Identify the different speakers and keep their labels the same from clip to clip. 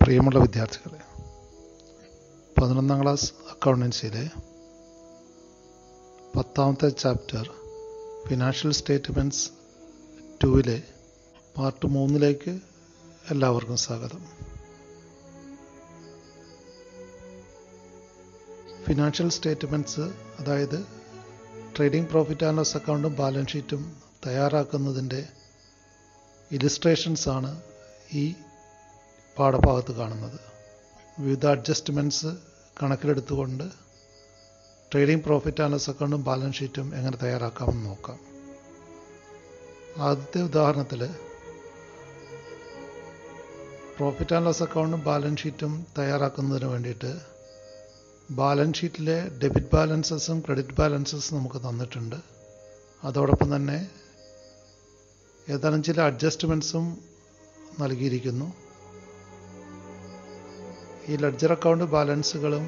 Speaker 1: പ്രിയമുള്ള വിദ്യാർത്ഥികളെ, 11ാം ക്ലാസ് അക്കൗണ്ടൻസിയിലെ 10ാമത്തെ ചാപ്റ്റർ ഫിനാൻഷ്യൽ സ്റ്റേറ്റ്മെൻറ്റ്സ് 2-ലെ പാർട്ട് 3-ലേക്ക് എല്ലാവർക്കും സ്വാഗതം. ഫിനാൻഷ്യൽ സ്റ്റേറ്റ്മെൻറ്റ്സ്, അതായത് ട്രേഡിംഗ് പ്രോഫിറ്റ് ആൻഡ് ലോസ് അക്കൗണ്ടും ബാലൻസ് ഷീറ്റും തയ്യാറാക്കുന്നതിൻ്റെ ഇലിസ്ട്രേഷൻസ് ആണ് ഈ പാഠഭാഗത്ത് കാണുന്നത്. വിവിധ അഡ്ജസ്റ്റ്മെൻറ്റ്സ് കണക്കിലെടുത്തുകൊണ്ട് ട്രേഡിംഗ് പ്രോഫിറ്റ് ആൻഡ് ലോസ് അക്കൗണ്ടും ബാലൻസ് ഷീറ്റും എങ്ങനെ തയ്യാറാക്കാമെന്ന് നോക്കാം. ആദ്യത്തെ ഉദാഹരണത്തിൽ പ്രോഫിറ്റ് ആൻഡ് ലോസ് അക്കൗണ്ടും ബാലൻസ് ഷീറ്റും തയ്യാറാക്കുന്നതിന് വേണ്ടിയിട്ട് ബാലൻസ് ഷീറ്റിലെ ഡെബിറ്റ് ബാലൻസസും ക്രെഡിറ്റ് ബാലൻസസും നമുക്ക് തന്നിട്ടുണ്ട്. അതോടൊപ്പം തന്നെ ഏതാനും ചില അഡ്ജസ്റ്റ്മെൻറ്റ്സും നൽകിയിരിക്കുന്നു. ഈ ലെഡ്ജർ അക്കൗണ്ട് ബാലൻസുകളും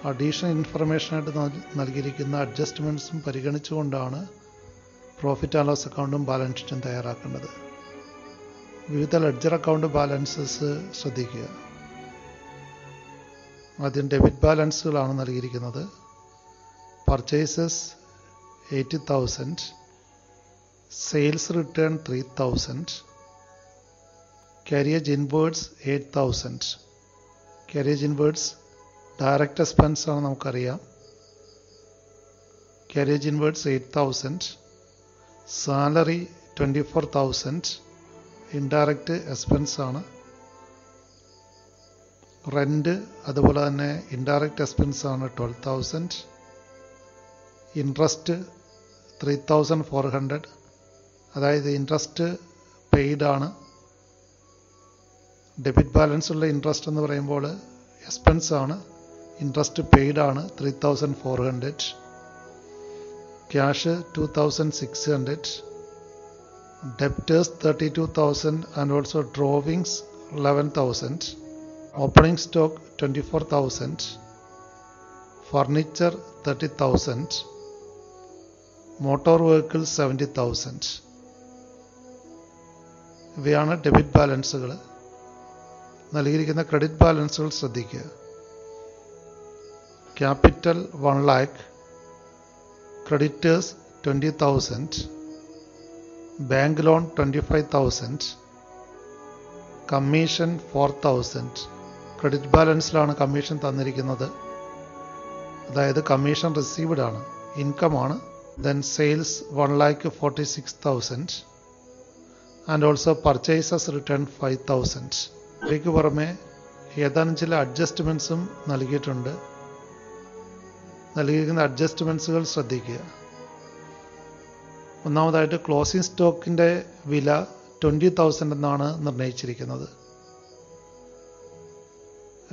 Speaker 1: അഡീഷണൽ ഇൻഫർമേഷനായിട്ട് നൽകിയിരിക്കുന്ന അഡ്ജസ്റ്റ്മെൻറ്റ്സും പരിഗണിച്ചുകൊണ്ടാണ് പ്രോഫിറ്റ് ആൻഡ് ലോസ് അക്കൗണ്ടും ബാലൻസ് ഷീറ്റും തയ്യാറാക്കേണ്ടത്. വിവിധ ലെഡ്ജർ അക്കൗണ്ട് ബാലൻസസ് ശ്രദ്ധിക്കുക. ആദ്യം ഡെബിറ്റ് ബാലൻസുകളാണ് നൽകിയിരിക്കുന്നത്. Purchases 80,000, sales return 3,000, carriage inwards 8,000. carriage inwards direct expense ആണ്, നമുക്കറിയാം. carriage inwards 8,000, salary 24,000 indirect expense ആണ്. റെൻറ്റ് അതുപോലെ തന്നെ ഇൻഡയറക്റ്റ് എക്സ്പെൻസ് ആണ് 12,000. ഇൻട്രസ്റ്റ് 3,400, അതായത് ഇൻട്രസ്റ്റ് പെയ്ഡ് ആണ്. ഡെബിറ്റ് ബാലൻസ് ഉള്ള ഇൻട്രസ്റ്റ് എന്ന് പറയുമ്പോൾ എക്സ്പെൻസ് ആണ്, ഇൻട്രസ്റ്റ് പെയ്ഡ് ആണ് 3,400. Cash 2,600, debtors 32,000 and also drawings 11,000, opening stock 24,000, furniture 30,000, motor vehicle 70,000. ഇവയാണ് ഡെബിറ്റ് ബാലൻസുകൾ. നൽകിയിരിക്കുന്ന ക്രെഡിറ്റ് ബാലൻസുകൾ ശ്രദ്ധിക്കുക. Capital 1 lakh, creditors 20,000, bank loan 25,000, commission 4,000. Credit ബാലൻസിലാണ് കമ്മീഷൻ തന്നിരിക്കുന്നത്, അതായത് കമ്മീഷൻ റിസീവ്ഡ് ആണ്, ഇൻകം ആണ്. Then sales 1,46,000 and also purchases return 5,000. ഇവയ്ക്ക് പുറമെ ഏതാനും ചില അഡ്ജസ്റ്റ്മെൻറ്റ്സും നൽകിയിട്ടുണ്ട്. നൽകിയിരിക്കുന്ന അഡ്ജസ്റ്റ്മെൻറ്റ്സുകൾ ശ്രദ്ധിക്കുക. ഒന്നാമതായിട്ട് ക്ലോസിംഗ് സ്റ്റോക്കിൻ്റെ വില 20,000 എന്നാണ് നിർണയിച്ചിരിക്കുന്നത്.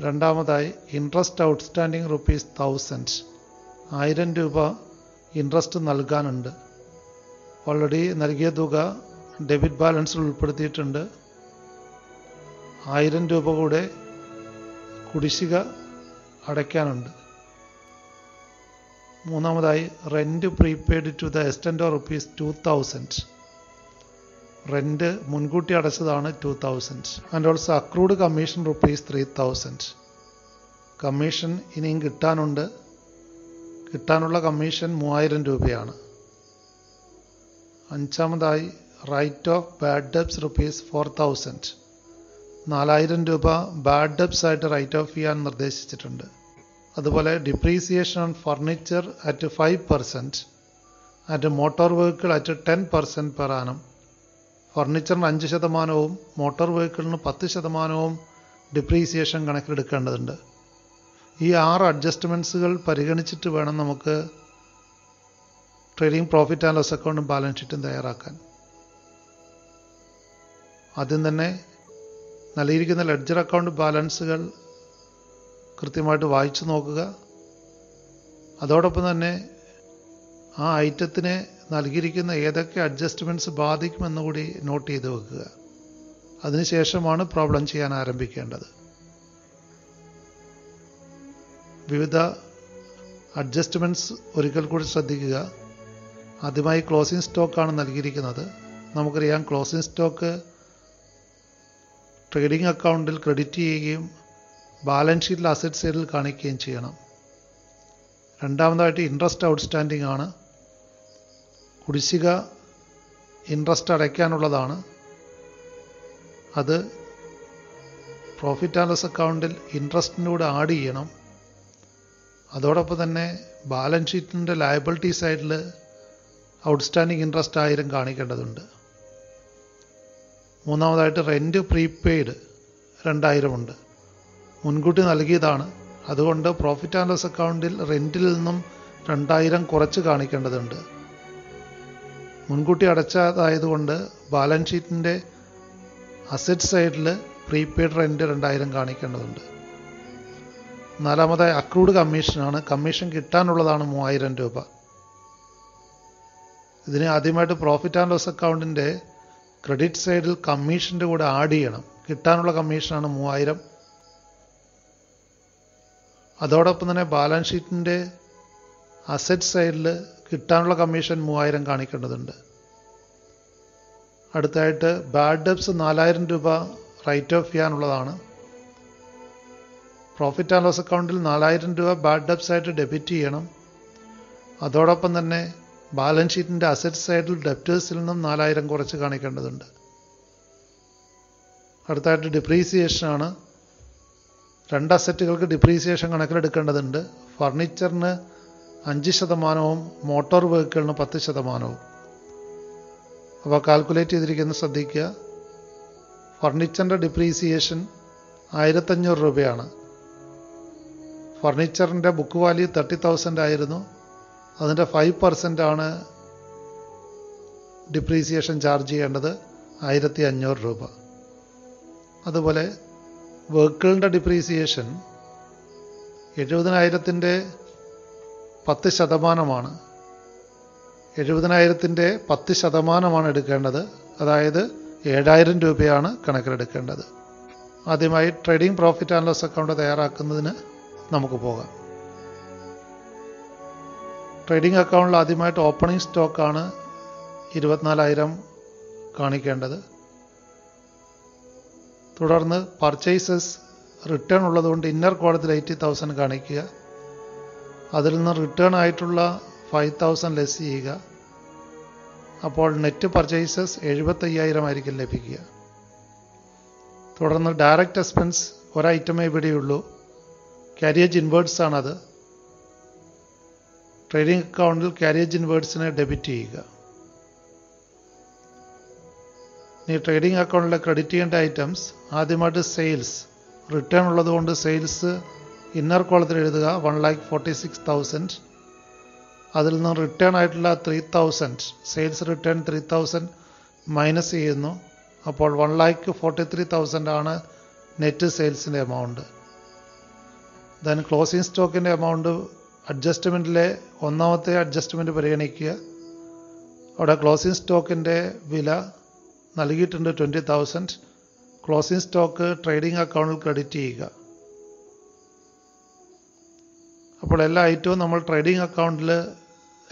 Speaker 1: രണ്ടാമതായി ഇൻട്രസ്റ്റ് ഔട്ട്സ്റ്റാൻഡിംഗ് ₹1,000, 1000 രൂപ ഇൻട്രസ്റ്റ് നൽകാനുണ്ട്. ഓൾറെഡി നൽകിയ തുക ഡെബിറ്റ് ബാലൻസിൽ ഉൾപ്പെടുത്തിയിട്ടുണ്ട്. 1000 രൂപ കൂടെ കുടിശ്ശിക അടയ്ക്കാനുണ്ട്. മൂന്നാമതായി rent prepaid to the extent of ₹2,000. Rent മുൻകൂട്ടി അടച്ചതാണ് 2,000. And also accrued commission ₹3,000. Commission ഇനിയും കിട്ടാനുണ്ട്. കിട്ടാനുള്ള കമ്മീഷൻ 3,000 രൂപയാണ്. അഞ്ചാമതായി റൈറ്റ് ഓഫ് ബാഡ് ഡെബ്സ് ₹4,000. 4,000 രൂപ ബാഡ് ഡെബ്സ് ആയിട്ട് റൈറ്റ് ഓഫ് ചെയ്യാൻ നിർദ്ദേശിച്ചിട്ടുണ്ട്. അതുപോലെ depreciation on furniture at 5% and motor vehicle at 10% per annum. ഫർണിച്ചറിന് 5%, മോട്ടോർ വെഹിക്കിളിന് 10% ഡിപ്രീസിയേഷൻ കണക്കിലെടുക്കേണ്ടതുണ്ട്. ഈ 6 അഡ്ജസ്റ്റ്മെൻറ്റ്സുകൾ പരിഗണിച്ചിട്ട് വേണം നമുക്ക് ട്രേഡിംഗ് പ്രോഫിറ്റ് ആൻഡ് ലോസ് അക്കൗണ്ടും ബാലൻസ് ഷീറ്റും തയ്യാറാക്കാൻ. ആദ്യം തന്നെ നൽകിയിരിക്കുന്ന ലെഡ്ജർ അക്കൗണ്ട് ബാലൻസുകൾ കൃത്യമായിട്ട് വായിച്ചു നോക്കുക. അതോടൊപ്പം തന്നെ ആ ഐറ്റത്തിനെ നൽകിയിരിക്കുന്ന ഏതൊക്കെ അഡ്ജസ്റ്റ്മെൻറ്റ്സ് ബാധിക്കുമെന്നുകൂടി നോട്ട് ചെയ്ത് വെക്കുക. അതിനുശേഷമാണ് പ്രോബ്ലം ചെയ്യാൻ ആരംഭിക്കേണ്ടത്. വിവിധ അഡ്ജസ്റ്റ്മെൻറ്റ്സ് ഒരിക്കൽ കൂടി ശ്രദ്ധിക്കുക. ആദ്യമായി ക്ലോസിംഗ് സ്റ്റോക്കാണ് നൽകിയിരിക്കുന്നത്. നമുക്കറിയാം ക്ലോസിംഗ് സ്റ്റോക്ക് ട്രേഡിംഗ് അക്കൗണ്ടിൽ ക്രെഡിറ്റ് ചെയ്യുകയും ബാലൻസ് ഷീറ്റിൽ അസറ്റ് സൈഡിൽ കാണിക്കുകയും ചെയ്യണം. രണ്ടാമതായിട്ട് ഇൻട്രസ്റ്റ് ഔട്ട്സ്റ്റാൻഡിംഗ് ആണ്. കുടിശ്ശിക ഇൻട്രസ്റ്റ് അടയ്ക്കാനുള്ളതാണ്. അത് പ്രോഫിറ്റ് ആൻഡ് ലോസ് അക്കൗണ്ടിൽ ഇൻട്രസ്റ്റിൻ്റെ കൂടെ ആഡ് ചെയ്യണം. അതോടൊപ്പം തന്നെ ബാലൻസ് ഷീറ്റിൻ്റെ ലയബിലിറ്റി സൈഡിൽ ഔട്ട്സ്റ്റാൻഡിംഗ് ഇൻട്രസ്റ്റ് 1000 കാണിക്കേണ്ടതുണ്ട്. മൂന്നാമതായിട്ട് റെൻറ്റ് പ്രീപെയ്ഡ് 2000 ഉണ്ട്. മുൻകൂട്ടി നൽകിയതാണ്. അതുകൊണ്ട് പ്രോഫിറ്റ് ആൻഡ് ലോസ് അക്കൗണ്ടിൽ റെൻറ്റിൽ നിന്നും 2000 കുറച്ച് കാണിക്കേണ്ടതുണ്ട്. മുൻകൂട്ടി അടച്ചതായതുകൊണ്ട് ബാലൻസ് ഷീറ്റിൻ്റെ അസറ്റ് സൈഡിൽ പ്രീപെയ്ഡ് റെൻറ്റ് 2000 കാണിക്കേണ്ടതുണ്ട്. നാലാമതായി അക്രൂഡ് കമ്മീഷനാണ്. കമ്മീഷൻ കിട്ടാനുള്ളതാണ് 3000 രൂപ. ഇതിന് ആദ്യമായിട്ട് പ്രോഫിറ്റ് ആൻഡ് ലോസ് അക്കൗണ്ടിൻ്റെ ക്രെഡിറ്റ് സൈഡിൽ കമ്മീഷൻ്റെ കൂടെ ആഡ് ചെയ്യണം. കിട്ടാനുള്ള കമ്മീഷനാണ് 3000. അതോടൊപ്പം തന്നെ ബാലൻസ് ഷീറ്റിൻ്റെ അസറ്റ് സൈഡിൽ കിട്ടാനുള്ള കമ്മീഷൻ 3000 കാണിക്കേണ്ടതുണ്ട്. അടുത്തായിട്ട് ബാഡ് ഡെബ്സ് 4000 രൂപ റൈറ്റ് ഓഫ് ചെയ്യാനുള്ളതാണ്. പ്രോഫിറ്റ് ആൻഡ് ലോസ് അക്കൗണ്ടിൽ 4000 രൂപ ബാഡ് ഡെബ്സ് ആയിട്ട് ഡെബിറ്റ് ചെയ്യണം. അതോടൊപ്പം തന്നെ ബാലൻസ് ഷീറ്റിൻ്റെ അസറ്റ് സൈഡിൽ ഡെപ്റ്റേഴ്സിൽ നിന്നും 4000 കുറച്ച് കാണിക്കേണ്ടതുണ്ട്. അടുത്തായിട്ട് ഡിപ്രീസിയേഷനാണ്. 2 അസറ്റുകൾക്ക് ഡിപ്രീസിയേഷൻ കണക്കിലെടുക്കേണ്ടതുണ്ട്. ഫർണിച്ചറിന് 5% മോട്ടോർ വെഹിക്കിളിന് 10%. അപ്പോൾ കാൽക്കുലേറ്റ് ചെയ്തിരിക്കുന്നത് ശ്രദ്ധിക്കുക. ഫർണിച്ചറിൻ്റെ ഡിപ്രീസിയേഷൻ 1500 രൂപയാണ്. ഫർണിച്ചറിൻ്റെ ബുക്ക് വാല്യൂ 30,000 ആയിരുന്നു. അതിൻ്റെ 5% ആണ് ഡിപ്രീസിയേഷൻ ചാർജ് ചെയ്യേണ്ടത്, 1500 രൂപ. അതുപോലെ വെഹിക്കിളിൻ്റെ ഡിപ്രീസിയേഷൻ 70,000ൻ്റെ 10%. 70,000ൻ്റെ 10% എടുക്കേണ്ടത്. അതായത് 7000 രൂപയാണ് കണക്കിലെടുക്കേണ്ടത്. ആദ്യമായി trading profit and loss account തയ്യാറാക്കുന്നതിന് നമുക്ക് പോകാം. ട്രേഡിംഗ് അക്കൗണ്ടിൽ ആദ്യമായിട്ട് ഓപ്പണിംഗ് സ്റ്റോക്കാണ് 24,000 കാണിക്കേണ്ടത്. തുടർന്ന് പർച്ചേസസ് റിട്ടേൺ ഉള്ളതുകൊണ്ട് ഇന്നർ കോളത്തിൽ 80,000 കാണിക്കുക. അതിൽ നിന്ന് റിട്ടേൺ ആയിട്ടുള്ള 5,000 ലെസ് ചെയ്യുക. അപ്പോൾ നെറ്റ് പർച്ചേസസ് 75,000 ആയിരിക്കും ലഭിക്കുക. തുടർന്ന് ഡയറക്റ്റ് എക്സ്പെൻസ് ഒരൈറ്റമേ ഇവിടെയുള്ളൂ, ക്യാരിയേജ് ഇൻവേർട്സ് ആണത്. ട്രേഡിംഗ് അക്കൗണ്ടിൽ ക്യാരിയേജ് ഇൻവേർട്സിനെ ഡെബിറ്റ് ചെയ്യുക. ഇനി ട്രേഡിംഗ് അക്കൗണ്ടിലെ ക്രെഡിറ്റ് ചെയ്യേണ്ട ഐറ്റംസ് ആദ്യമായിട്ട് സെയിൽസ് റിട്ടേൺ ഉള്ളതുകൊണ്ട് സെയിൽസ് ഇന്നർ കോളത്തിൽ എഴുതുക 1,46,000. അതിൽ നിന്ന് റിട്ടേൺ ആയിട്ടുള്ള 3,000 സെയിൽസ് റിട്ടേൺ 3,000 മൈനസ് ചെയ്യുന്നു. അപ്പോൾ 1,43,000 ആണ് നെറ്റ് സെയിൽസിൻ്റെ എമൗണ്ട്. ദെൻ ക്ലോസിംഗ് സ്റ്റോക്കിൻ്റെ എമൗണ്ട് അഡ്ജസ്റ്റ്മെൻറ്റിലെ ഒന്നാമത്തെ അഡ്ജസ്റ്റ്മെൻറ്റ് പരിഗണിക്കുക. അവിടെ ക്ലോസിംഗ് സ്റ്റോക്കിൻ്റെ വില നൽകിയിട്ടുണ്ട് 20,000. ക്ലോസിംഗ് സ്റ്റോക്ക് ട്രേഡിംഗ് അക്കൗണ്ടിൽ ക്രെഡിറ്റ് ചെയ്യുക. അപ്പോൾ എല്ലാ ഐറ്റവും നമ്മൾ ട്രേഡിംഗ് അക്കൗണ്ടിൽ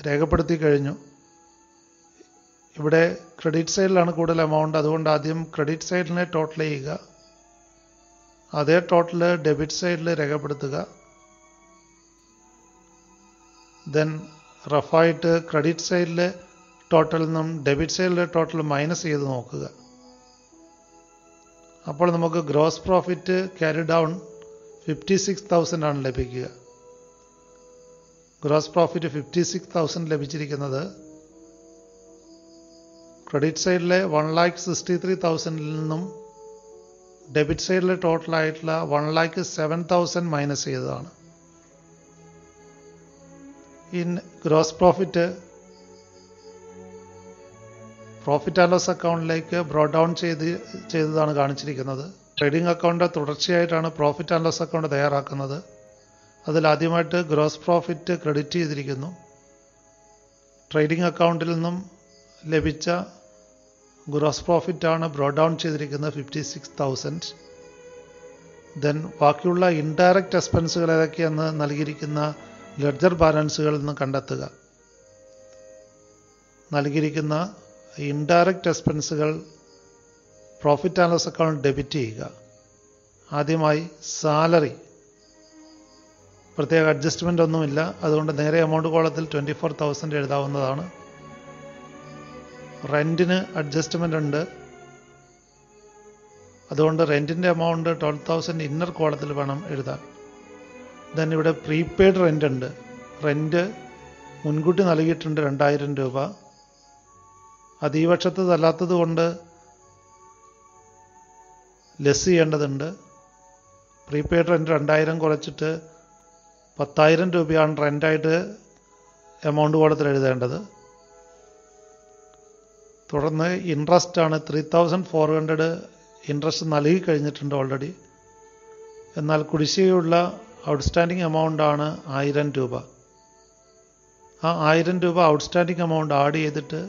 Speaker 1: രേഖപ്പെടുത്തി കഴിഞ്ഞു. ഇവിടെ ക്രെഡിറ്റ് സൈഡിലാണ് കൂടുതൽ എമൗണ്ട്, അതുകൊണ്ട് ആദ്യം ക്രെഡിറ്റ് സൈഡിനെ ടോട്ടൽ ചെയ്യുക. അതേ ടോട്ടൽ ഡെബിറ്റ് സൈഡിൽ രേഖപ്പെടുത്തുക. ദെൻ റഫായിട്ട് ക്രെഡിറ്റ് സൈഡിലെ ടോട്ടലിൽ നിന്നും ഡെബിറ്റ് സൈഡിലെ ടോട്ടൽ മൈനസ് ചെയ്ത് നോക്കുക. അപ്പോൾ നമുക്ക് ഗ്രോസ് പ്രോഫിറ്റ് ക്യാരി ഡൗൺ 56,000 ആണ് ലഭിക്കുക. ഗ്രോസ് പ്രോഫിറ്റ് 56,000 ലഭിച്ചിരിക്കുന്നത് ക്രെഡിറ്റ് സൈഡിലെ 1,63,000 നിന്നും ഡെബിറ്റ് സൈഡിലെ ടോട്ടലായിട്ടുള്ള 1,07,000 മൈനസ് ചെയ്തതാണ്. ഈ ഗ്രോസ് പ്രോഫിറ്റ് ആൻഡ് ലോസ് അക്കൗണ്ടിലേക്ക് ബ്രോഡ് ഡൗൺ ചെയ്തതാണ് കാണിച്ചിരിക്കുന്നത്. ട്രേഡിംഗ് അക്കൗണ്ട് തുടർച്ചയായിട്ടാണ് പ്രോഫിറ്റ് ആൻഡ് ലോസ് അക്കൗണ്ട് തയ്യാറാക്കുന്നത്. അതിൽ ആദ്യമായിട്ട് ഗ്രോസ് പ്രോഫിറ്റ് ക്രെഡിറ്റ് ചെയ്തിരിക്കുന്നു. ട്രേഡിംഗ് അക്കൗണ്ടിൽ നിന്നും ലഭിച്ച ഗ്രോസ് പ്രോഫിറ്റാണ് ബ്രോഡ് ഡൗൺ ചെയ്തിരിക്കുന്നത് 56,000. ദെൻ ബാക്കിയുള്ള ഇൻഡയറക്റ്റ് എക്സ്പെൻസുകൾ ഏതൊക്കെയെന്ന് നൽകിയിരിക്കുന്ന ലെഡ്ജർ ബാലൻസുകളിൽ നിന്ന് കണ്ടെത്തുക. നൽകിയിരിക്കുന്ന ഇൻഡയറക്റ്റ് എക്സ്പെൻസുകൾ profit and loss account debit ചെയ്യുക. ആദ്യമായി സാലറി, പ്രത്യേക അഡ്ജസ്റ്റ്മെൻ്റ് ഒന്നുമില്ല, അതുകൊണ്ട് നേരെ എമൗണ്ട് കോളത്തിൽ 24,000 എഴുതാവുന്നതാണ്. റെൻറ്റിന് അഡ്ജസ്റ്റ്മെൻ്റ് ഉണ്ട്, അതുകൊണ്ട് റെൻറ്റിൻ്റെ എമൗണ്ട് 12,000 ഇന്നർ കോളത്തിൽ വേണം എഴുതാൻ. ദെൻ ഇവിടെ പ്രീപെയ്ഡ് റെൻ്റ് ഉണ്ട്. റെൻറ്റ് മുൻകൂട്ടി നൽകിയിട്ടുണ്ട് 2,000 രൂപ. അത് ഈ വർഷത്തതല്ലാത്തത് കൊണ്ട് ലെസ് ചെയ്യേണ്ടതുണ്ട്. പ്രീപെയ്ഡ് റെൻറ്റ് 2,000 കുറച്ചിട്ട് 10,000 രൂപയാണ് റെൻ്റായിട്ട് എമൗണ്ട് കോളത്തിൽ എഴുതേണ്ടത്. തുടർന്ന് ഇൻട്രസ്റ്റ് ആണ് 3,400 ഇൻട്രസ്റ്റ് നൽകി കഴിഞ്ഞിട്ടുണ്ട് ഓൾറെഡി. എന്നാൽ കുടിശ്ശികയുള്ള ഔട്ട്സ്റ്റാൻഡിങ് എമൗണ്ട് ആണ് 1,000 രൂപ. ആ 1,000 രൂപ ഔട്ട്സ്റ്റാൻഡിങ് എമൗണ്ട് ആഡ് ചെയ്തിട്ട്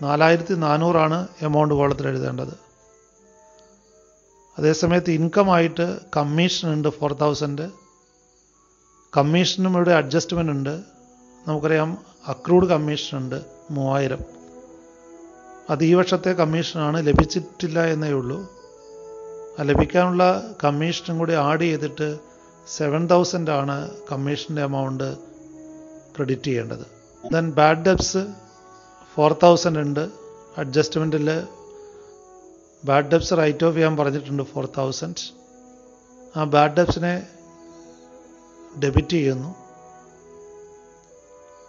Speaker 1: 4,400 എമൗണ്ട് കോളത്തിൽ എഴുതേണ്ടത്. അതേസമയത്ത് ഇൻകം ആയിട്ട് കമ്മീഷൻ ഉണ്ട് 4,000. കമ്മീഷനും ഇവിടെ അഡ്ജസ്റ്റ്മെൻ്റ് ഉണ്ട്. നമുക്കറിയാം അക്രൂഡ് കമ്മീഷൻ ഉണ്ട് 3,000. അത് ഈ വർഷത്തെ കമ്മീഷനാണ്, ലഭിച്ചിട്ടില്ല എന്നേ ഉള്ളൂ. ആ ലഭിക്കാനുള്ള കമ്മീഷനും കൂടി ആഡ് ചെയ്തിട്ട് 7,000 കമ്മീഷൻ്റെ എമൗണ്ട് ക്രെഡിറ്റ് ചെയ്യേണ്ടത്. ദെൻ ബാഡ് ഡെബ്സ് 4,000 ഉണ്ട്. അഡ്ജസ്റ്റ്മെൻറ്റിൽ ബാഡ് ഡെബ്സ് റൈറ്റ് ഓഫ് ചെയ്യാൻ പറഞ്ഞിട്ടുണ്ട് 4,000. ആ ബാഡ് ഡെബ്സിനെ ഡെബിറ്റ് ചെയ്യുന്നു.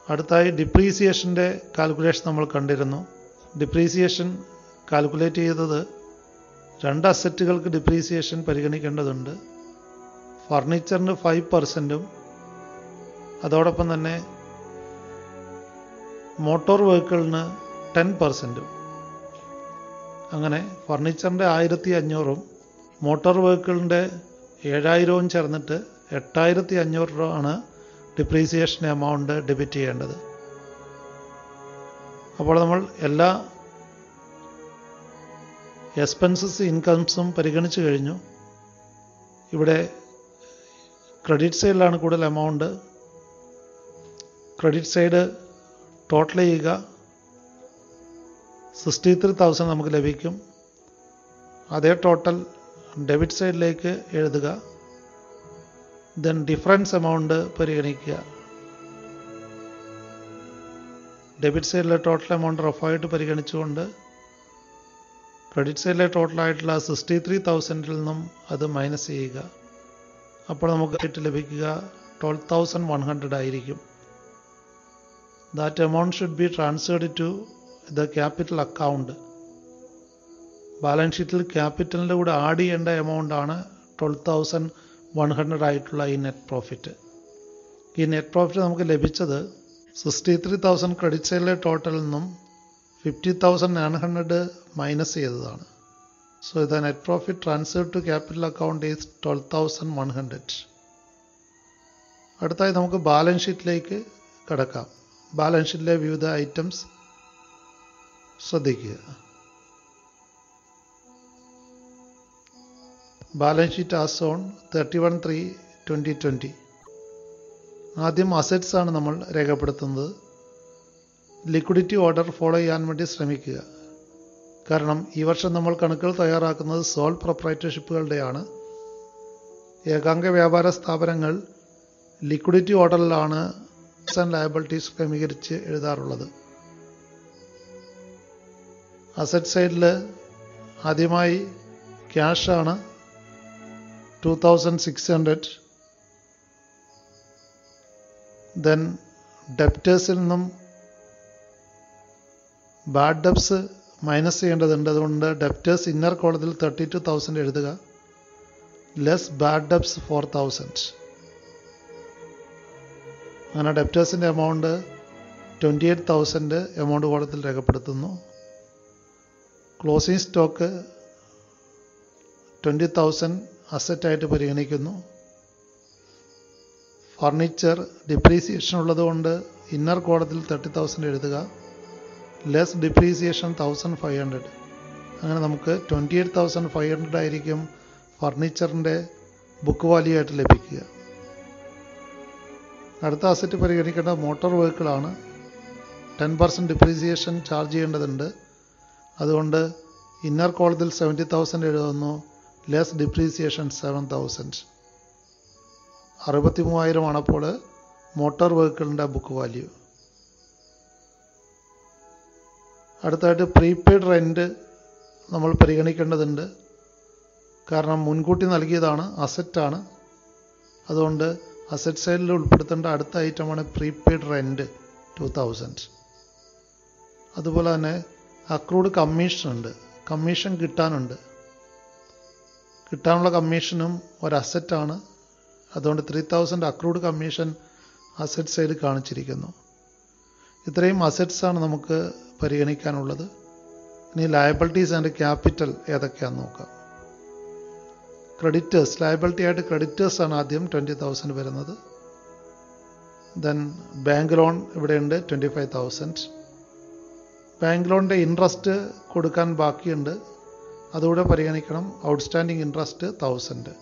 Speaker 1: അടുത്തായി ഡിപ്രീസിയേഷൻ്റെ കാൽക്കുലേഷൻ നമ്മൾ കണ്ടിരുന്നു. ഡിപ്രീസിയേഷൻ കാൽക്കുലേറ്റ് ചെയ്തത് 2 അസറ്റുകൾക്ക് ഡിപ്രീസിയേഷൻ പരിഗണിക്കേണ്ടതുണ്ട്. ഫർണിച്ചറിന് 5%, അതോടൊപ്പം തന്നെ മോട്ടോർ വെഹിക്കിളിന് 10%. അങ്ങനെ ഫർണിച്ചറിൻ്റെ 1,500 മോട്ടോർ വെഹിക്കിളിൻ്റെ 7,000 ചേർന്നിട്ട് 8,500 ഡിപ്രീസിയേഷൻ എമൗണ്ട് ഡെബിറ്റ് ചെയ്യേണ്ടത്. അപ്പോൾ നമ്മൾ എല്ലാ എക്സ്പെൻസസ് ഇൻകംസും പരിഗണിച്ചു കഴിഞ്ഞു. ഇവിടെ ക്രെഡിറ്റ് സൈഡിലാണ് കൂടുതൽ എമൗണ്ട്. ക്രെഡിറ്റ് സൈഡ് ടോട്ടൽ ചെയ്യുക, 63,000 നമുക്ക് ലഭിക്കും. അതേ ടോട്ടൽ ഡെബിറ്റ് സൈഡിലേക്ക് എഴുതുക. ദെൻ ഡിഫറൻസ് എമൗണ്ട് പരിഗണിക്കുക. ഡെബിറ്റ് സൈഡിലെ ടോട്ടൽ എമൗണ്ട് റഫായിട്ട് പരിഗണിച്ചുകൊണ്ട് ക്രെഡിറ്റ് സൈഡിലെ ടോട്ടലായിട്ടുള്ള 63,000 നിന്നും അത് മൈനസ് ചെയ്യുക. അപ്പോൾ നമുക്ക് ആയിട്ട് ലഭിക്കുക 12,100 ആയിരിക്കും. That amount should be transferred to the capital account. Balance ഷീറ്റിൽ ക്യാപിറ്റലിൻ്റെ കൂടെ ആഡ് ചെയ്യേണ്ട എമൗണ്ട് ആണ് 12,100 ആയിട്ടുള്ള ഈ നെറ്റ് പ്രോഫിറ്റ്. ഈ നെറ്റ് പ്രോഫിറ്റ് നമുക്ക് ലഭിച്ചത് 63,000 ക്രെഡിറ്റ് സൈഡിലെ ടോട്ടലിൽ നിന്നും 50,900 മൈനസ് ചെയ്തതാണ്. So the net profit transfer to capital account is 12,100. അടുത്തായി നമുക്ക് ബാലൻസ് ഷീറ്റിലേക്ക് കടക്കാം. ബാലൻസ് ഷീറ്റിലെ വിവിധ ഐറ്റംസ് ശ്രദ്ധിക്കുക. Balance sheet as on 31/3/2020. ആദ്യം അസറ്റ്സ് ആണ് നമ്മൾ രേഖപ്പെടുത്തുന്നത്. ലിക്വിഡിറ്റി ഓർഡർ ഫോളോ ചെയ്യാൻ വേണ്ടി ശ്രമിക്കുക. കാരണം ഈ വർഷം നമ്മൾ കണക്കുകൾ തയ്യാറാക്കുന്നത് സോൾ പ്രൊപ്രൈറ്റർഷിപ്പുകളുടെയാണ്. ഏകാംഗ വ്യാപാര സ്ഥാപനങ്ങൾ ലിക്വിഡിറ്റി ഓർഡറിലാണ് ആൻഡ് ലയബിലിറ്റീസ് ക്രമീകരിച്ച് എഴുതാറുള്ളത്. അസറ്റ് സൈഡിൽ ആദ്യമായി ക്യാഷാണ് 2,600. ദെൻ ഡെപ്റ്റേഴ്സിൽ നിന്നും ബാഡ് ഡെബ്സ് മൈനസ് ചെയ്യേണ്ടതുണ്ട്. അതുകൊണ്ട് ഡെപ്റ്റേഴ്സ് ഇന്നർ കോളത്തിൽ 32,000 എഴുതുക. Less bad debts 4,000. അങ്ങനെ ഡെപ്റ്റേഴ്സിൻ്റെ എമൗണ്ട് 28,000 എമൗണ്ട് കോളത്തിൽ രേഖപ്പെടുത്തുന്നു. ക്ലോസിംഗ് സ്റ്റോക്ക് 20,000 അസറ്റായിട്ട് പരിഗണിക്കുന്നു. ഫർണിച്ചർ ഡിപ്രീസിയേഷൻ ഉള്ളതുകൊണ്ട് ഇന്നർ കോളത്തിൽ 30,000 എഴുതുക. Less depreciation 1,500. അങ്ങനെ നമുക്ക് 28,500 ആയിരിക്കും ഫർണിച്ചറിൻ്റെ ബുക്ക് വാല്യൂ ആയിട്ട് ലഭിക്കുക. അടുത്ത അസറ്റ് പരിഗണിക്കേണ്ട മോട്ടോർ വെഹിക്കിളാണ്. 10% ഡിപ്രീസിയേഷൻ ചാർജ് ചെയ്യേണ്ടതുണ്ട്. അതുകൊണ്ട് ഇന്നർ കോളത്തിൽ 70,000 എഴുതുന്നു. Less depreciation 7,000. 63,000 ആണപ്പോൾ മോട്ടോർ വെഹിക്കിളിൻ്റെ ബുക്ക് വാല്യൂ. അടുത്തായിട്ട് പ്രീപെയ്ഡ് റെൻറ്റ് നമ്മൾ പരിഗണിക്കേണ്ടതുണ്ട്. കാരണം മുൻകൂട്ടി നൽകിയതാണ്, അസറ്റാണ്. അതുകൊണ്ട് അസറ്റ് സൈഡിൽ ഉൾപ്പെടുത്തേണ്ട അടുത്ത ഐറ്റമാണ് പ്രീപെയ്ഡ് റെൻറ്റ് 2,000. അതുപോലെ തന്നെ അക്രൂഡ് കമ്മീഷൻ ഉണ്ട്. കമ്മീഷൻ കിട്ടാനുള്ള കമ്മീഷനും ഒരു അസറ്റാണ്. അതുകൊണ്ട് 3,000 അക്രൂഡ് കമ്മീഷൻ അസറ്റ് സൈഡ് കാണിച്ചിരിക്കുന്നു. ഇത്രയും അസറ്റ്സാണ് നമുക്ക് പരിഗണിക്കാനുള്ളത്. ഇനി ലയബിലിറ്റീസ് ആൻഡ് ക്യാപിറ്റൽ ഏതൊക്കെയാണെന്ന് നോക്കാം. ക്രെഡിറ്റേഴ്സ്, ലയബിലിറ്റി ആയിട്ട് ക്രെഡിറ്റേഴ്സാണ് ആദ്യം 20,000 വരുന്നത്. ദെൻ ബാങ്ക് ലോൺ ഇവിടെയുണ്ട് 25,000. ബാങ്ക് ലോണിൻ്റെ ഇൻട്രസ്റ്റ് കൊടുക്കാൻ ബാക്കിയുണ്ട്, അതുകൂടെ പരിഗണിക്കണം. Outstanding interest 1,000.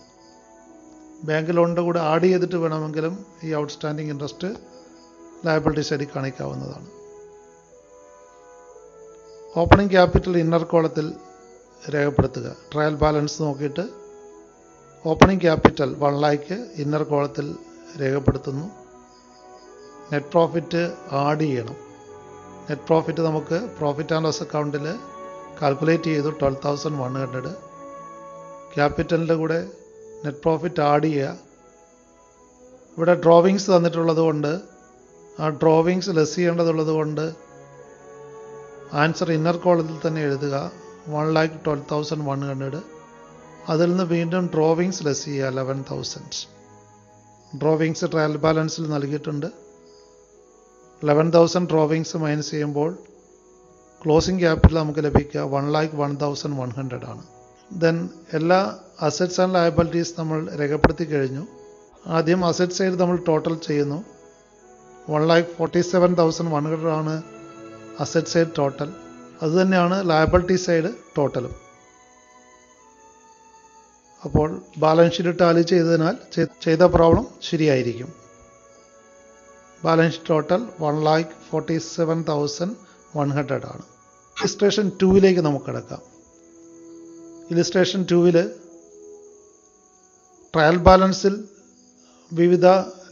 Speaker 1: ബാങ്ക് ലോണിൻ്റെ കൂടെ ആഡ് ചെയ്തിട്ട് വേണമെങ്കിലും ഈ ഔട്ട്സ്റ്റാൻഡിങ് ഇൻട്രസ്റ്റ് ലയബിലിറ്റി സൈഡിൽ കാണിക്കാവുന്നതാണ്. ഓപ്പണിംഗ് ക്യാപിറ്റൽ ഇന്നർ കോളത്തിൽ രേഖപ്പെടുത്തുക. ട്രയൽ ബാലൻസ് നോക്കിയിട്ട് ഓപ്പണിംഗ് ക്യാപിറ്റൽ 1 lakh ഇന്നർ കോളത്തിൽ രേഖപ്പെടുത്തുന്നു. നെറ്റ് പ്രോഫിറ്റ് ആഡ് ചെയ്യണം. നെറ്റ് പ്രോഫിറ്റ് നമുക്ക് പ്രോഫിറ്റ് ആൻഡ് ലോസ് അക്കൗണ്ടിൽ കാൽക്കുലേറ്റ് ചെയ്തു 12,100. ക്യാപിറ്റലിൻ്റെ കൂടെ നെറ്റ് പ്രോഫിറ്റ് ആഡ് ചെയ്യുക. ഇവിടെ ഡ്രോവിങ്സ് തന്നിട്ടുള്ളത് കൊണ്ട് ആ ഡ്രോവിങ്സ് ലെസ് ചെയ്യേണ്ടതുള്ളത് കൊണ്ട് ആൻസർ ഇന്നർ കോളത്തിൽ തന്നെ എഴുതുക. 1,12,100. അതിൽ നിന്ന് വീണ്ടും ഡ്രോവിങ്സ് ലെസ് ചെയ്യുക 11,000. ഡ്രോവിങ്സ് ട്രയൽ ബാലൻസിൽ നൽകിയിട്ടുണ്ട്. 11,000 ഡ്രോവിങ്സ് മൈനസ് ചെയ്യുമ്പോൾ ക്ലോസിംഗ് ക്യാപിറ്റൽ നമുക്ക് ലഭിക്കുക 1,01,100 ആണ്. ദെൻ എല്ലാ അസറ്റ്സ് ആൻഡ് ലയബിലിറ്റീസ് നമ്മൾ രേഖപ്പെടുത്തി കഴിഞ്ഞു. ആദ്യം അസറ്റ് സൈഡ് നമ്മൾ ടോട്ടൽ ചെയ്യുന്നു. 1,47,100 ആണ് അസറ്റ് സൈഡ് ടോട്ടൽ. അതുതന്നെയാണ് ലയബിലിറ്റി സൈഡ് ടോട്ടലും. അപ്പോൾ ബാലൻസ് ഷീറ്റ് ടാലി ചെയ്തതിനാൽ ചെയ്ത പ്രോബ്ലം ശരിയായിരിക്കും. ബാലൻസ് ഷീറ്റ് ടോട്ടൽ 1,47,100 ആണ്. ഇലിസ്ട്രേഷൻ 2 നമുക്ക് കിടക്കാം. ഇലിസ്ട്രേഷൻ 2 ട്രയൽ ബാലൻസിൽ വിവിധ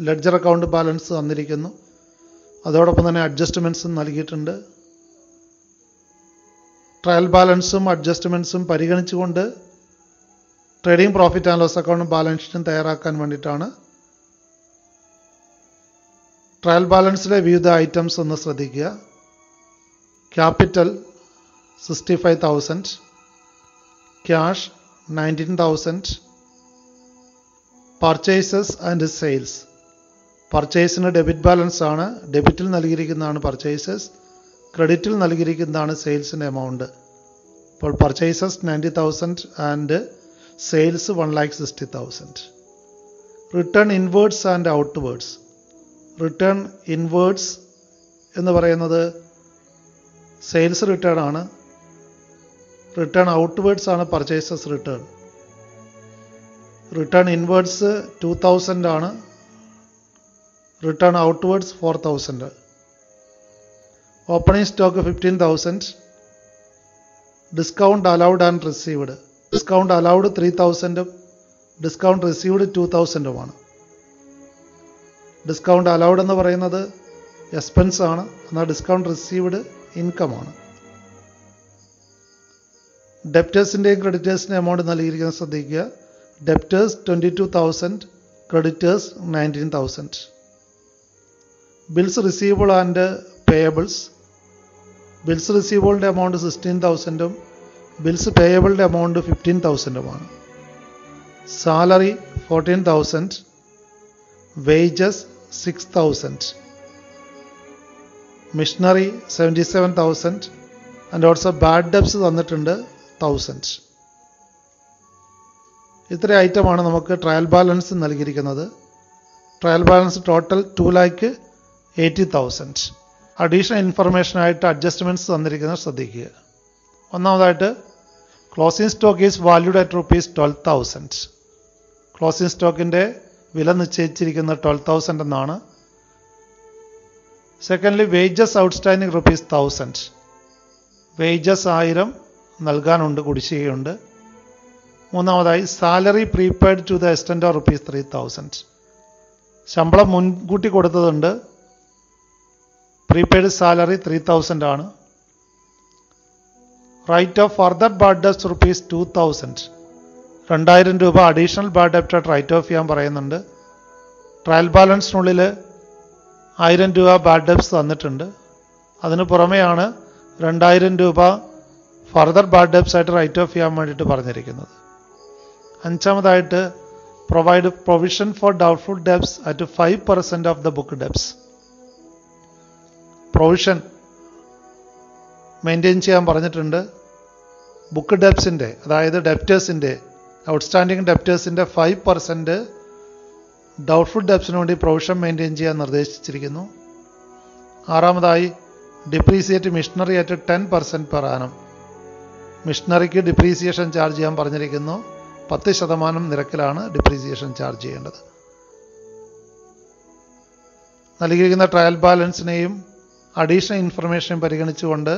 Speaker 1: ലെഡ്ജർ അക്കൗണ്ട് ബാലൻസ് തന്നിരിക്കുന്നു. അതോടൊപ്പം തന്നെ അഡ്ജസ്റ്റ്മെൻറ്റ്സും നൽകിയിട്ടുണ്ട്. ട്രയൽ ബാലൻസും അഡ്ജസ്റ്റ്മെൻറ്റ്സും പരിഗണിച്ചുകൊണ്ട് ട്രേഡിംഗ് പ്രോഫിറ്റ് ആൻഡ് ലോസ് അക്കൗണ്ടും ബാലൻസ് ഷീറ്റും തയ്യാറാക്കാൻ വേണ്ടിയിട്ടാണ്. ട്രയൽ ബാലൻസിലെ വിവിധ ഐറ്റംസ് ഒന്ന് ശ്രദ്ധിക്കുക. Capital 65,000, cash 19,000, purchases and sales. പർച്ചേസിന് ഡെബിറ്റ് ബാലൻസ് ആണ്. ഡെബിറ്റിൽ നൽകിയിരിക്കുന്നതാണ് പർച്ചേസസ്, ക്രെഡിറ്റിൽ നൽകിയിരിക്കുന്നതാണ് സെയിൽസിൻ്റെ എമൗണ്ട്. അപ്പോൾ purchases 90,000 and sales 1,60,000. Return inwards and outwards. Return inwards എന്ന് പറയുന്നത് സെയിൽസ് റിട്ടേൺ ആണ്. റിട്ടേൺ ഔട്ട്വേർഡ്സ് ആണ് പർച്ചേസസ് റിട്ടേൺ. റിട്ടേൺ ഇൻവേർഡ്സ് 2,000 ആണ്. Return outwards 4,000. Opening stock 15,000. Discount allowed and received. Discount allowed 3,000, discount received 2,000 discount allowed എന്ന് പറയുന്നത് expense ആണ്, എന്നാൽ discount received income ആണ്. ഡെപ്റ്റേഴ്സിൻ്റെയും ക്രെഡിറ്റേഴ്സിൻ്റെയും എമൗണ്ട് നൽകിയിരിക്കുന്നത് ശ്രദ്ധിക്കുക. Debtors 22,000, creditors 19,000. Bills receivable and payables. Bills റിസീവബിളിൻ്റെ എമൗണ്ട് 16,000, ബിൽസ് പേയബിളിൻ്റെ amount 15,000. Salary 14,000, wages 6,000, machinery 77,000 and also bad debts തന്നിട്ടുണ്ട് 1,000. ഇത്ര ഐറ്റമാണ് നമുക്ക് ട്രയൽ ബാലൻസ് നൽകിയിരിക്കുന്നത്. Trial balance total 2,80,000. അഡീഷണൽ ഇൻഫർമേഷനായിട്ട് അഡ്ജസ്റ്റ്മെൻറ്റ്സ് തന്നിരിക്കുന്നത് ശ്രദ്ധിക്കുക. ഒന്നാമതായിട്ട് closing stock is valued at ₹12,000. Closing സ്റ്റോക്കിൻ്റെ വില നിശ്ചയിച്ചിരിക്കുന്നത് 12,000 എന്നാണ്. Secondly wages outstanding ₹1,000. വേജസ് 1000, നൽകാനുണ്ട്, കുടിശ്ശികയുണ്ട്. മൂന്നാമതായി salary prepaid to the extent of ₹3,000. ശമ്പളം മുൻകൂട്ടി കൊടുത്തതുണ്ട്. പ്രീപെയ്ഡ് സാലറി 3,000 ആണ്. Write off further bad debts ₹2,000. 2,000 രൂപ അഡീഷണൽ ബാഡ് ഡെബ്റ്റ് റൈറ്റ് ഓഫ് ചെയ്യാൻ പറയുന്നുണ്ട്. ട്രയൽ ബാലൻസിനുള്ളിൽ 1,000 രൂപ ബാഡ് ഡെബ്റ്റ്സ് തന്നിട്ടുണ്ട്. അതിന് പുറമെയാണ് 2,000 രൂപ ഫർദർ ബാഡ് ഡെബ്റ്റ്സ് ആയിട്ട് റൈറ്റ് ഓഫ് ചെയ്യാൻ വേണ്ടിയിട്ട് പറഞ്ഞിരിക്കുന്നത്. അഞ്ചാമതായിട്ട് provide provision for doubtful debts at 5% of the book debts. Provision maintain ചെയ്യാൻ പറഞ്ഞിട്ടുണ്ട്. ബുക്ക് ഡെബ്റ്റ്സിൻ്റെ, അതായത് ഡെപ്റ്റേഴ്സിൻ്റെ, ഔട്ട്സ്റ്റാൻഡിങ് ഡെപ്റ്റേഴ്സിൻ്റെ 5% ഡൗട്ട്ഫുൾ ഡെബ്റ്റ്സിന് വേണ്ടി പ്രൊവിഷൻ മെയിൻറ്റെയിൻ ചെയ്യാൻ നിർദ്ദേശിച്ചിരിക്കുന്നു. ആറാമതായി depreciate machinery at 10% per annum. മിഷനറിക്ക് ഡിപ്രീസിയേഷൻ ചാർജ് ചെയ്യാൻ പറഞ്ഞിരിക്കുന്നു. 10% നിരക്കിലാണ് ഡിപ്രീസിയേഷൻ ചാർജ് ചെയ്യേണ്ടത്. നൽകിയിരിക്കുന്ന ട്രയൽ ബാലൻസിനെയും അഡീഷണൽ ഇൻഫർമേഷനും പരിഗണിച്ചുകൊണ്ട്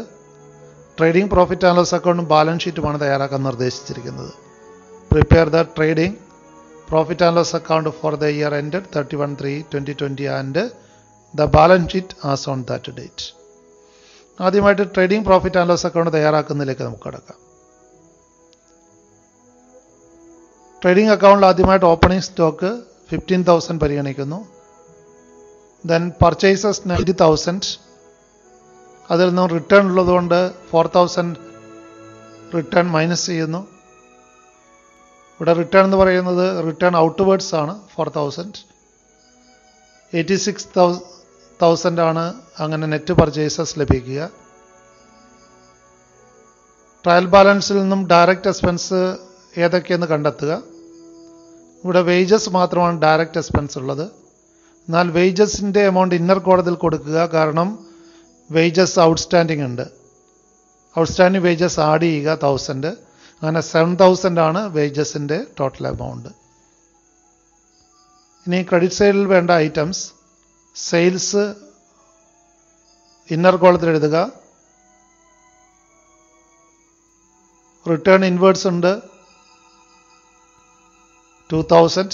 Speaker 1: ട്രേഡിംഗ് പ്രോഫിറ്റ് ആൻഡ് ലോസ് അക്കൗണ്ടും ബാലൻസ് ഷീറ്റുമാണ് തയ്യാറാക്കാൻ നിർദ്ദേശിച്ചിരിക്കുന്നത്. Prepare the trading profit and loss account for the year ended 31/3/2020 and the balance sheet as on that date. ആദ്യമായിട്ട് trading profit and loss account തയ്യാറാക്കുന്നതിലേക്ക് നമുക്ക് കടക്കാം. ട്രേഡിംഗ് അക്കൗണ്ടിൽ ആദ്യമായിട്ട് ഓപ്പണിംഗ് സ്റ്റോക്ക് 15,000 പരിഗണിക്കുന്നു. Then purchases 90,000. അതിൽ നിന്നും റിട്ടേൺ ഉള്ളതുകൊണ്ട് 4,000 റിട്ടേൺ മൈനസ് ചെയ്യുന്നു. ഇവിടെ റിട്ടേൺ എന്ന് പറയുന്നത് റിട്ടേൺ ഔട്ട്വേർഡ്സ് ആണ്. 4,000. 86,000 ആണ് അങ്ങനെ നെറ്റ് പർച്ചേസസ് ലഭിക്കുക. ട്രയൽ ബാലൻസിൽ നിന്നും ഡയറക്റ്റ് എക്സ്പെൻസ് ഏതൊക്കെയെന്ന് കണ്ടെത്തുക. ഇവിടെ വേജസ് മാത്രമാണ് ഡയറക്റ്റ് എക്സ്പെൻസ് ഉള്ളത്. എന്നാൽ വേജസിൻ്റെ എമൗണ്ട് ഇന്നർ കോടതിയിൽ കൊടുക്കുക. കാരണം വേജസ് ഔട്ട്സ്റ്റാൻഡിങ് ഉണ്ട്. ഔട്ട്സ്റ്റാൻഡിങ് വേജസ് ആഡ് ചെയ്യുക 1,000. അങ്ങനെ 7,000 ആണ് വേജസിൻ്റെ ടോട്ടൽ എമൗണ്ട്. ഇനി ക്രെഡിറ്റ് സൈഡിൽ വേണ്ട ഐറ്റംസ്. സെയിൽസ് ഇന്നർ കോളത്തിൽ എഴുതുക. റിട്ടേൺ ഇൻവേർട്സ് ഉണ്ട് 2,000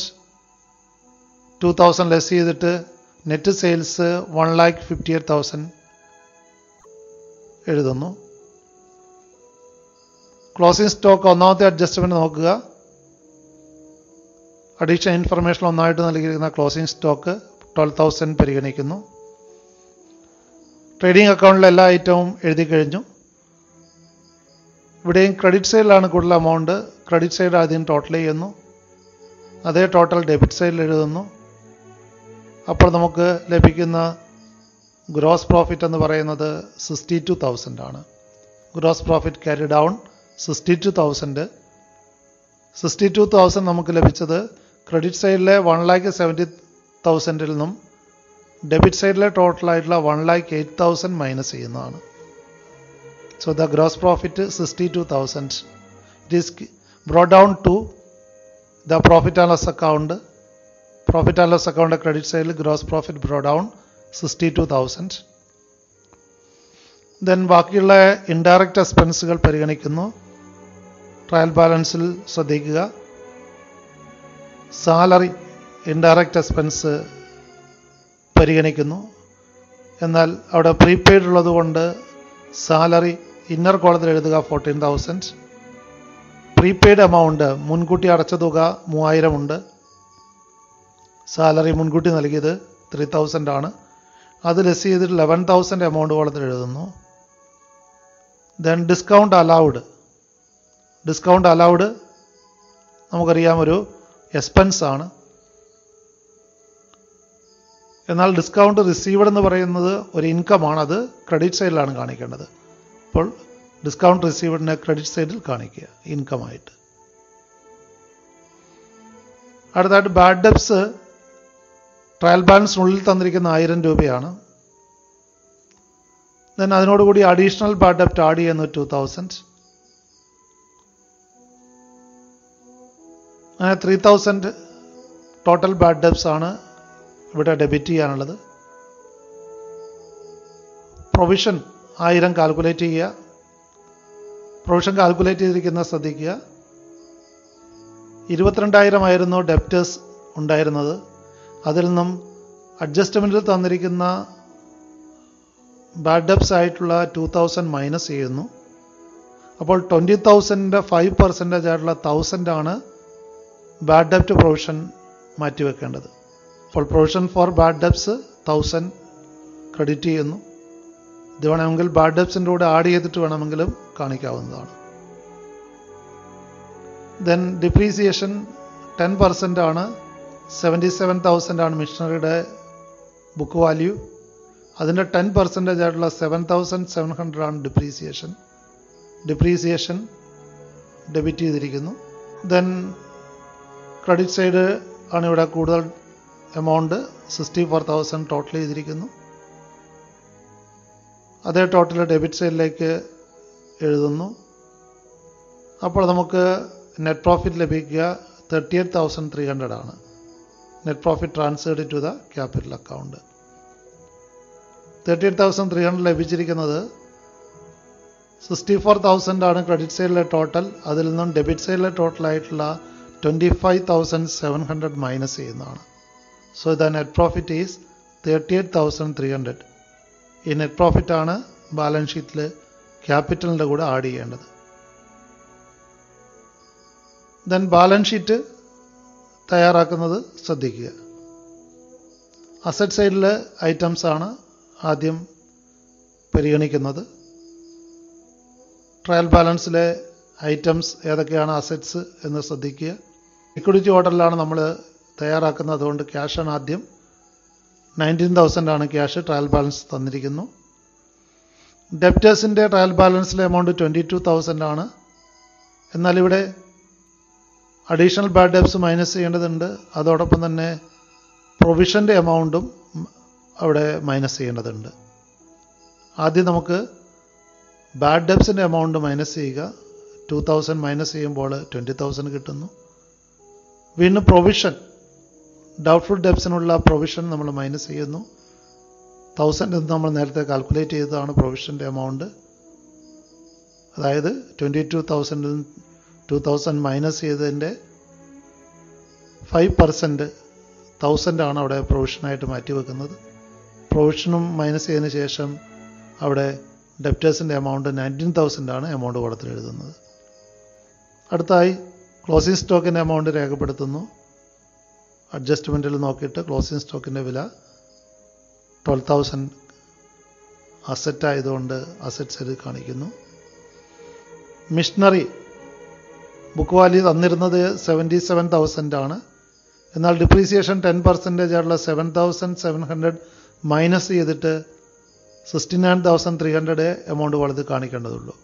Speaker 1: ലെസ് ചെയ്തിട്ട് നെറ്റ് സെയിൽസ് 1,58,000 എഴുതുന്നു. ക്ലോസിംഗ് സ്റ്റോക്ക് ഒന്നാമത്തെ അഡ്ജസ്റ്റ്മെൻറ്റ് നോക്കുക. അഡീഷണൽ ഇൻഫർമേഷൻ ഒന്നായിട്ട് നൽകിയിരിക്കുന്ന ക്ലോസിംഗ് സ്റ്റോക്ക് 12,000 പരിഗണിക്കുന്നു. ട്രേഡിംഗ് അക്കൗണ്ടിലെ എല്ലാ ഐറ്റവും എഴുതി കഴിഞ്ഞു. ഇവിടെയും ക്രെഡിറ്റ് സൈഡിലാണ് കൂടുതൽ എമൗണ്ട്. ക്രെഡിറ്റ് സൈഡ് ആദ്യം ടോട്ടൽ ചെയ്യുന്നു. അതേ ടോട്ടൽ ഡെബിറ്റ് സൈഡിൽ എഴുതുന്നു. അപ്പോൾ നമുക്ക് ലഭിക്കുന്ന ഗ്രോസ് പ്രോഫിറ്റ് എന്ന് പറയുന്നത് 62,000 ആണ്. Gross profit carry down 62,000. 62,000 നമുക്ക് ലഭിച്ചത് ക്രെഡിറ്റ് സൈഡിലെ 1,70,000 നിന്നും ഡെബിറ്റ് സൈഡിലെ ടോട്ടലായിട്ടുള്ള 1,08,000 മൈനസ് ചെയ്യുന്നതാണ്. So the gross profit 62,000. It is brought down to the profit and loss account. Profit and loss account credit സൈഡിൽ gross profit brought down 62,000. Then ബാക്കിയുള്ള indirect എക്സ്പെൻസുകൾ പരിഗണിക്കുന്നു. ട്രയൽ ബാലൻസിൽ ശ്രദ്ധിക്കുക. സാലറി ഇൻഡയറക്റ്റ് എക്സ്പെൻസ് പരിഗണിക്കുന്നു. എന്നാൽ അവിടെ പ്രീപെയ്ഡ് ഉള്ളതുകൊണ്ട് സാലറി ഇന്നർ കോളത്തിൽ എഴുതുക 14,000. പ്രീപെയ്ഡ് എമൗണ്ട് മുൻകൂട്ടി അടച്ച തുക 3,000 ഉണ്ട്. സാലറി മുൻകൂട്ടി നൽകിയത് 3,000 ആണ്. അത് ലെസ് ചെയ്തിട്ട് 11,000 എമൗണ്ട് കോളത്തിൽ എഴുതുന്നു. Then discount allowed. Discount allowed നമുക്കറിയാം ഒരു എക്സ്പെൻസ് ആണ്. എന്നാൽ ഡിസ്കൗണ്ട് റിസീവ്ഡ് എന്ന് പറയുന്നത് ഒരു ഇൻകമാണ്. അത് ക്രെഡിറ്റ് സൈഡിലാണ് കാണിക്കേണ്ടത്. അപ്പോൾ ഡിസ്കൗണ്ട് റിസീവ്ഡിനെ ക്രെഡിറ്റ് സൈഡിൽ കാണിക്കുക ഇൻകമായിട്ട്. അടുത്തായിട്ട് ബാഡ് ഡെബ്റ്റ്സ് ട്രയൽ ബാലൻസിനുള്ളിൽ തന്നിരിക്കുന്ന 1,000 രൂപയാണ്. ദെൻ അതിനോടുകൂടി അഡീഷണൽ ബാഡ് ഡെബ്റ്റ് ആഡ് ചെയ്യുന്നു 2,000. അങ്ങനെ 3,000 ടോട്ടൽ ബാഡ് ഡെബ്റ്റ്സ് ആണ് ഇവിടെ ഡെബിറ്റ് ചെയ്യാനുള്ളത്. പ്രൊവിഷൻ 1,000 കാൽക്കുലേറ്റ് ചെയ്യുക. പ്രൊവിഷൻ കാൽക്കുലേറ്റ് ചെയ്തിരിക്കുന്ന ശ്രദ്ധിക്കുക. 22,000 ആയിരുന്നു ഡെപ്റ്റേഴ്സ് ഉണ്ടായിരുന്നത്. അതിൽ നിന്നും അഡ്ജസ്റ്റ്മെൻറ്റിൽ തന്നിരിക്കുന്ന ബാഡ് ഡെപ്റ്റ്സ് ആയിട്ടുള്ള 2,000 മൈനസ് ചെയ്യുന്നു. അപ്പോൾ 20,000ൻ്റെ 5% ആയിട്ടുള്ള 1,000 ആണ് ബാഡ് ഡെപ്റ്റ് പ്രൊവിഷൻ മാറ്റിവെക്കേണ്ടത്. അപ്പോൾ provision for bad debts 1,000 credit ചെയ്യുന്നു. ഇത് വേണമെങ്കിൽ ബാഡ് ഡെപ്റ്റ്സിൻ്റെ കൂടെ ആഡ് ചെയ്തിട്ട് വേണമെങ്കിലും കാണിക്കാവുന്നതാണ്. ദെൻ ഡിപ്രീസിയേഷൻ 10% ആണ്. 77,000 ആണ് മിഷനറിയുടെ ബുക്ക് വാല്യൂ. അതിൻ്റെ 10% ആയിട്ടുള്ള 7,700 ആണ് ഡിപ്രീസിയേഷൻ ഡെബിറ്റ് ചെയ്തിരിക്കുന്നു. ദെൻ ക്രെഡിറ്റ് സൈഡ് ആണ് ഇവിടെ കൂടുതൽ എമൗണ്ട് 64,000 ടോട്ടൽ ചെയ്തിരിക്കുന്നു. അതേ ടോട്ടൽ ഡെബിറ്റ് സൈഡിലേക്ക് എഴുതുന്നു. അപ്പോൾ നമുക്ക് നെറ്റ് പ്രോഫിറ്റ് ലഭിക്കുക 38,300 ആണ്. Net profit transferred to the capital account. 38,300 ലഭിച്ചിരിക്കുന്നത് 64,000 ആണ് ക്രെഡിറ്റ് സൈഡിലെ ടോട്ടൽ. അതിൽ നിന്നും ഡെബിറ്റ് സൈഡിലെ ടോട്ടലായിട്ടുള്ള 25,700 മൈനസ് ചെയ്യുന്നതാണ്. So the net profit is 38,300. ഈ നെറ്റ് പ്രോഫിറ്റാണ് ബാലൻസ് ഷീറ്റിൽ ക്യാപിറ്റലിൻ്റെ കൂടെ ആഡ് ചെയ്യേണ്ടത്. ദെൻ ബാലൻസ് ഷീറ്റ് തയ്യാറാക്കുന്നത് ശ്രദ്ധിക്കുക. അസറ്റ് സൈഡിലെ ഐറ്റംസ് ആണ് ആദ്യം പരിഗണിക്കുന്നത്. ട്രയൽ ബാലൻസിലെ ഐറ്റംസ് ഏതൊക്കെയാണ് അസറ്റ്സ് എന്ന് ശ്രദ്ധിക്കുക. ലിക്വിഡിറ്റി ഓർഡറിലാണ് നമ്മൾ തയ്യാറാക്കുന്നത്. അതുകൊണ്ട് ക്യാഷാണ് ആദ്യം. 19,000 ആണ് ക്യാഷ്. ട്രയൽ ബാലൻസ് തന്നിരിക്കുന്നു. ഡെപ്റ്റേഴ്സിൻ്റെ ട്രയൽ ബാലൻസിലെ എമൗണ്ട് 22,000 ആണ്. എന്നാൽ ഇവിടെ അഡീഷണൽ ബാഡ് ഡെപ്റ്റ്സ് മൈനസ് ചെയ്യേണ്ടതുണ്ട്. അതോടൊപ്പം തന്നെ പ്രൊവിഷൻ്റെ എമൗണ്ടും അവിടെ മൈനസ് ചെയ്യേണ്ടതുണ്ട്. ആദ്യം നമുക്ക് ബാഡ് ഡെപ്റ്റ്സിൻ്റെ എമൗണ്ട് മൈനസ് ചെയ്യുക. 2,000 മൈനസ് ചെയ്യുമ്പോൾ 20,000 കിട്ടുന്നു. വീണ്ടും പ്രൊവിഷൻ, ഡൗട്ട്ഫുൾ ഡെപ്റ്റ്സിനുള്ള പ്രൊവിഷൻ നമ്മൾ മൈനസ് ചെയ്യുന്നു. 1,000 എന്ന് നമ്മൾ നേരത്തെ കാൽക്കുലേറ്റ് ചെയ്തതാണ് പ്രൊവിഷൻ്റെ എമൗണ്ട്. അതായത് 22,000 2,000 മൈനസ് ചെയ്തതിൻ്റെ 5% 1,000 ആണ് അവിടെ പ്രൊവിഷനായിട്ട് മാറ്റിവെക്കുന്നത്. പ്രൊവിഷനും മൈനസ് ചെയ്തതിന് ശേഷം അവിടെ ഡെപ്റ്റേഴ്സിൻ്റെ എമൗണ്ട് 19,000 ആണ് എമൗണ്ട് കൊടുത്തിട്ട് എഴുതുന്നത്. അടുത്തായി ക്ലോസിംഗ് സ്റ്റോക്കിൻ്റെ എമൗണ്ട് രേഖപ്പെടുത്തുന്നു. അഡ്ജസ്റ്റ്മെൻറ്റിൽ നോക്കിയിട്ട് ക്ലോസിംഗ് സ്റ്റോക്കിൻ്റെ വില 12,000 അസറ്റ് ആയതുകൊണ്ട് അസറ്റ് സൈഡ് കാണിക്കുന്നു. മിഷനറി ബുക്ക് വാല്യൂ തന്നിരുന്നത് 77,000 ആണ്. എന്നാൽ ഡിപ്രീസിയേഷൻ 10% ആയിട്ടുള്ള 7,700 മൈനസ് ചെയ്തിട്ട് 69,300 എമൗണ്ട് കൊടുത്ത് കാണിക്കേണ്ടതുള്ളൂ.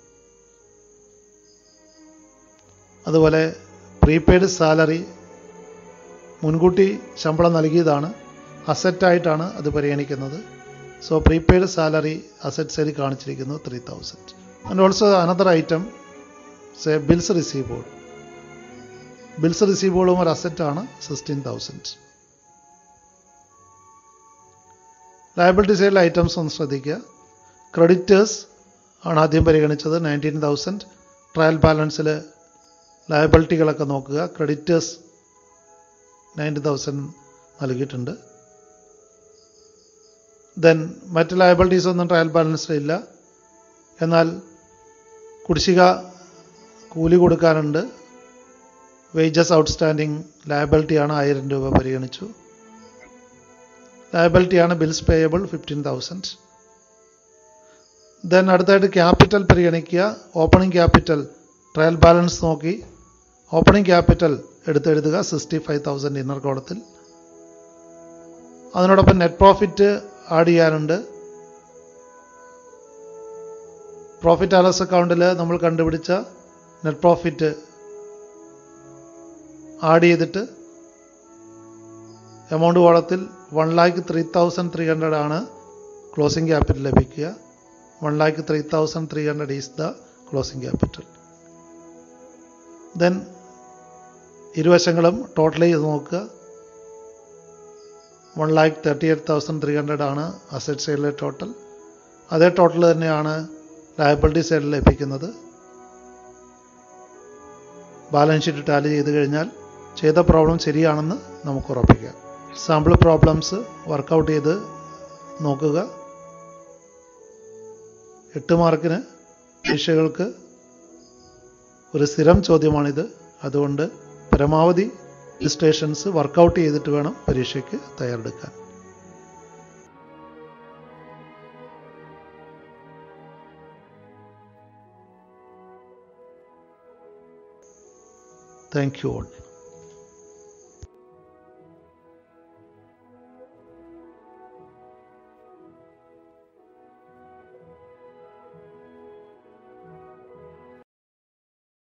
Speaker 1: അതുപോലെ പ്രീപെയ്ഡ് സാലറി മുൻകൂട്ടി ശമ്പളം നൽകിയതാണ്. അസറ്റായിട്ടാണ് അത് പരിഗണിക്കുന്നത്. സോ പ്രീപെയ്ഡ് സാലറി അസറ്റ് സൈഡിൽ കാണിച്ചിരിക്കുന്നു 3,000. And also another item say bills receivable. Bills റിസീവബിളും ഒരു അസറ്റാണ് 16,000. ലയബിലിറ്റി സൈഡിലെ ഐറ്റംസ് ഒന്ന് ശ്രദ്ധിക്കുക. ക്രെഡിറ്റേഴ്സ് ആണ് ആദ്യം പരിഗണിച്ചത് 19,000. ട്രയൽ ബാലൻസിൽ ലയബിലിറ്റികളൊക്കെ നോക്കുക. ക്രെഡിറ്റേഴ്സ് 90,000 നൽകിയിട്ടുണ്ട്. ദെൻ മറ്റ് ലയബിലിറ്റീസ് ഒന്നും ട്രയൽ ബാലൻസിലില്ല. എന്നാൽ കുടിശ്ശിക കൂലി കൊടുക്കാനുണ്ട്. വേജസ് ഔട്ട്സ്റ്റാൻഡിങ് ലയബിലിറ്റിയാണ് 1000 രൂപ പരിഗണിച്ചു. ലയബിലിറ്റിയാണ് ബിൽസ് പേയബിൾ 15,000. ദെൻ അടുത്തായിട്ട് ക്യാപിറ്റൽ പരിഗണിക്കുക. ഓപ്പണിംഗ് ക്യാപിറ്റൽ ട്രയൽ ബാലൻസ് നോക്കി ഓപ്പണിംഗ് ക്യാപിറ്റൽ എടുത്തെഴുതുക 65,000 ഇന്നർ കോളത്തിൽ. അതിനോടൊപ്പം നെറ്റ് പ്രോഫിറ്റ് ആഡ് ചെയ്യാനുണ്ട്. പ്രോഫിറ്റ് ആൻഡ് ലോസ് അക്കൗണ്ടിൽ നമ്മൾ കണ്ടുപിടിച്ച നെറ്റ് പ്രോഫിറ്റ് ആഡ് ചെയ്തിട്ട് എമൗണ്ട് കോളത്തിൽ 1,03,300 ആണ് ക്ലോസിംഗ് ക്യാപിറ്റൽ ലഭിക്കുക. 1,03,300 is the closing capital. Then ഇരുവശങ്ങളും ടോട്ടൽ ചെയ്ത് നോക്കുക. 1,38,300 ആണ് അസറ്റ് സൈഡിലെ ടോട്ടൽ. അതേ ടോട്ടൽ തന്നെയാണ് ലയബിലിറ്റി സൈഡിൽ ലഭിക്കുന്നത്. ബാലൻസ് ഷീറ്റ് ടാലി ചെയ്ത് കഴിഞ്ഞാൽ ചെയ്ത പ്രോബ്ലം ശരിയാണെന്ന് നമുക്ക് ഉറപ്പിക്കാം. സാമ്പിൾ പ്രോബ്ലംസ് വർക്കൗട്ട് ചെയ്ത് നോക്കുക. 8 മാർക്കിന് പരീക്ഷകൾക്ക് ഒരു സ്ഥിരം ചോദ്യമാണിത്. അതുകൊണ്ട് പരമാവധി ഇലിസ്ട്രേഷൻസ് വർക്കൗട്ട് ചെയ്തിട്ട് വേണം പരീക്ഷയ്ക്ക് തയ്യാറെടുക്കാൻ. Thank you all.